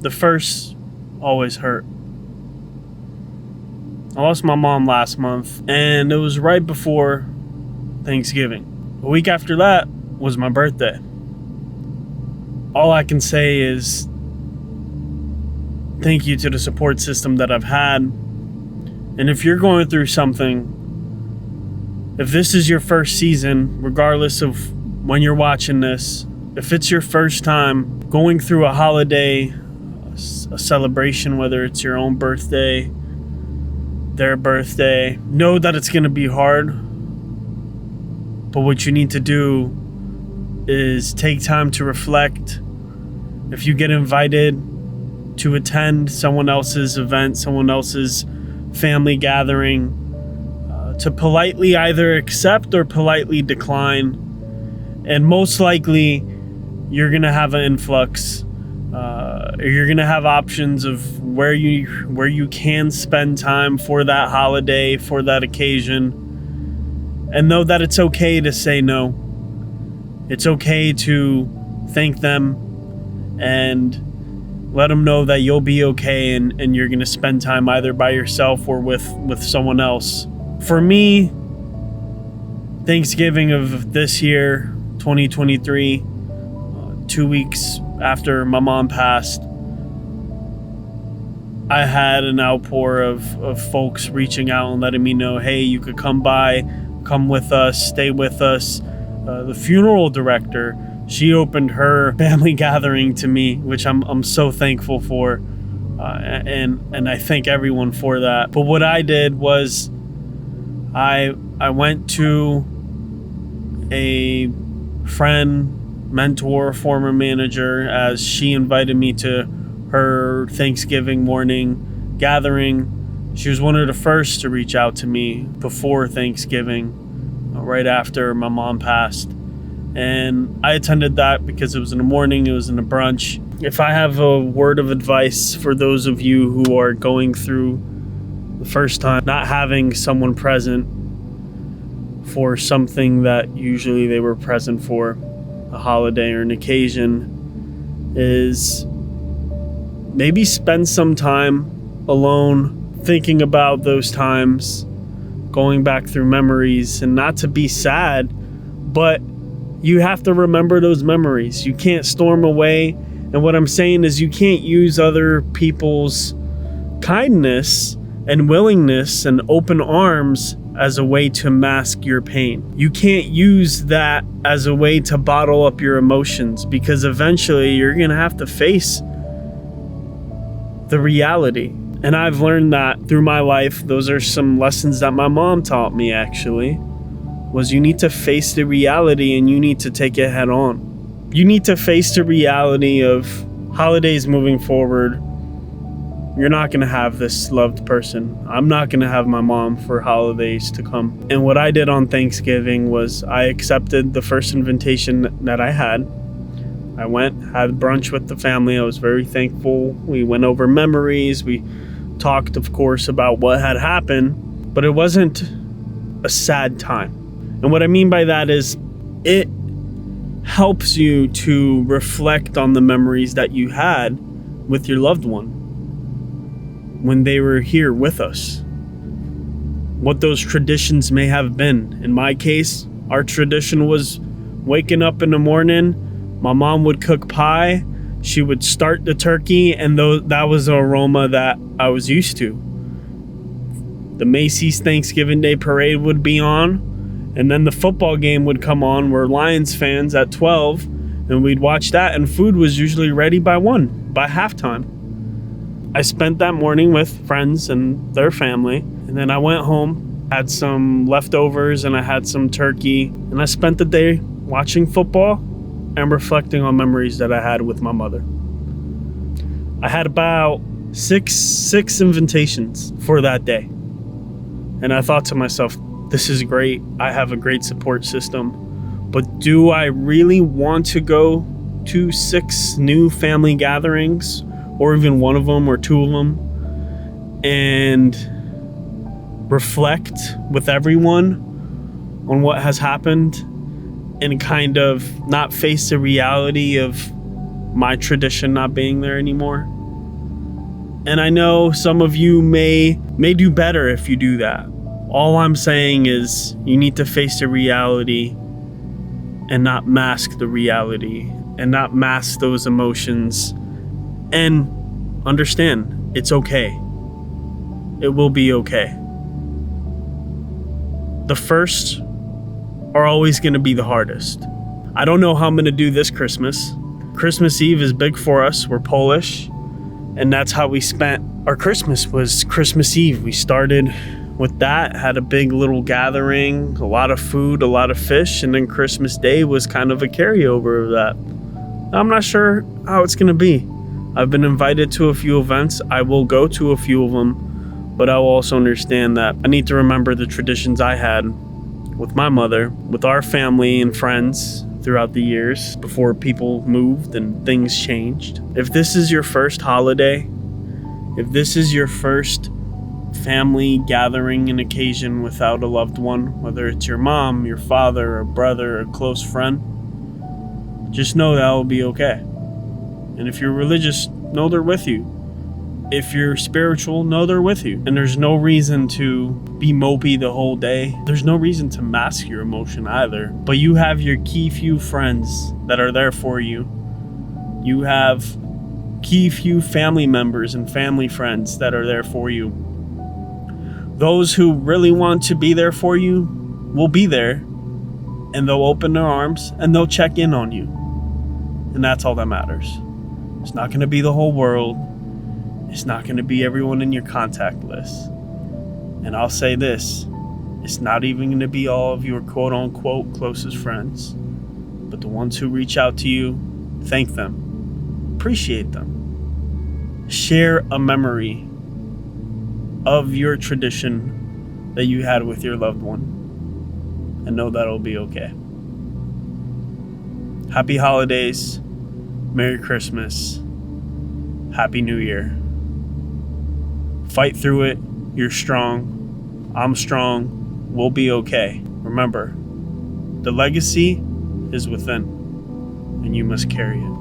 the first always hurt. I lost my mom last month, and it was right before Thanksgiving. A week after that was my birthday. All I can say is thank you to the support system that I've had. And if you're going through something, if this is your first season, regardless of when you're watching this, if it's your first time going through a holiday, a celebration, whether it's your own birthday, their birthday, know that it's going to be hard. But what you need to do is take time to reflect. If you get invited to attend someone else's event, someone else's family gathering, to politely either accept or politely decline. And most likely, you're going to have an influx. You're going to have options of where you can spend time for that holiday, for that occasion. And know that it's okay to say no. It's okay to thank them and let them know that you'll be okay and you're going to spend time either by yourself or with someone else. For me, Thanksgiving of this year, 2023, 2 weeks after my mom passed, I had an outpour of folks reaching out and letting me know, hey, you could come by, come with us, stay with us. The funeral director, she opened her family gathering to me, which I'm so thankful for, and I thank everyone for that. But what I did was I went to a friend, mentor, former manager, as she invited me to her Thanksgiving morning gathering. She was one of the first to reach out to me before Thanksgiving, right after my mom passed. And I attended that because it was in the morning, it was in a brunch. If I have a word of advice for those of you who are going through the first time not having someone present for something that usually they were present for, a holiday or an occasion, is maybe spend some time alone thinking about those times, going back through memories, and not to be sad, but you have to remember those memories. You can't storm away. And what I'm saying is you can't use other people's kindness and willingness and open arms as a way to mask your pain. You can't use that as a way to bottle up your emotions, because eventually you're going to have to face the reality. And I've learned that through my life. Those are some lessons that my mom taught me, actually, was you need to face the reality and you need to take it head on. You need to face the reality of holidays moving forward. You're not going to have this loved person. I'm not going to have my mom for holidays to come. And what I did on Thanksgiving was I accepted the first invitation that I had. I went, had brunch with the family. I was very thankful. We went over memories. We talked, of course, about what had happened, but it wasn't a sad time. And what I mean by that is it helps you to reflect on the memories that you had with your loved one when they were here with us. What those traditions may have been. In my case, our tradition was waking up in the morning. My mom would cook pie. She would start the turkey, and that was the aroma that I was used to. The Macy's Thanksgiving Day Parade would be on, and then the football game would come on. We're Lions fans at 12, and we'd watch that, and food was usually ready by halftime. I spent that morning with friends and their family, and then I went home, had some leftovers, and I had some turkey, and I spent the day watching football and reflecting on memories that I had with my mother. I had about six invitations for that day, and I thought to myself, this is great. I have a great support system, but do I really want to go to 6 new family gatherings, or even one of them or 2 of them, and reflect with everyone on what has happened and kind of not face the reality of my tradition not being there anymore? And I know some of you may do better if you do that. All I'm saying is you need to face the reality and not mask the reality and not mask those emotions, and understand it's okay. It will be okay. The first are always going to be the hardest. I don't know how I'm going to do this Christmas. Christmas Eve is big for us. We're Polish, and that's how we spent our Christmas, was Christmas Eve. We started with that, had a big little gathering, a lot of food, a lot of fish, and then Christmas Day was kind of a carryover of that. I'm not sure how it's going to be. I've been invited to a few events. I will go to a few of them, but I will also understand that I need to remember the traditions I had with my mother, with our family and friends throughout the years before people moved and things changed. If this is your first holiday, if this is your first family gathering and occasion without a loved one, whether it's your mom, your father, a brother, a close friend, just know that will be okay. And if you're religious, know they're with you. If you're spiritual, know they're with you. And there's no reason to be mopey the whole day. There's no reason to mask your emotion either. But you have your key few friends that are there for you. You have key few family members and family friends that are there for you. Those who really want to be there for you will be there, and they'll open their arms and they'll check in on you. And that's all that matters. It's not going to be the whole world. It's not going to be everyone in your contact list. And I'll say this, it's not even going to be all of your quote unquote closest friends, but the ones who reach out to you, thank them, appreciate them. Share a memory of your tradition that you had with your loved one, and know that it'll be okay. Happy holidays, Merry Christmas, Happy New Year. Fight through it. You're strong. I'm strong. We'll be okay. Remember, the legacy is within, and you must carry it.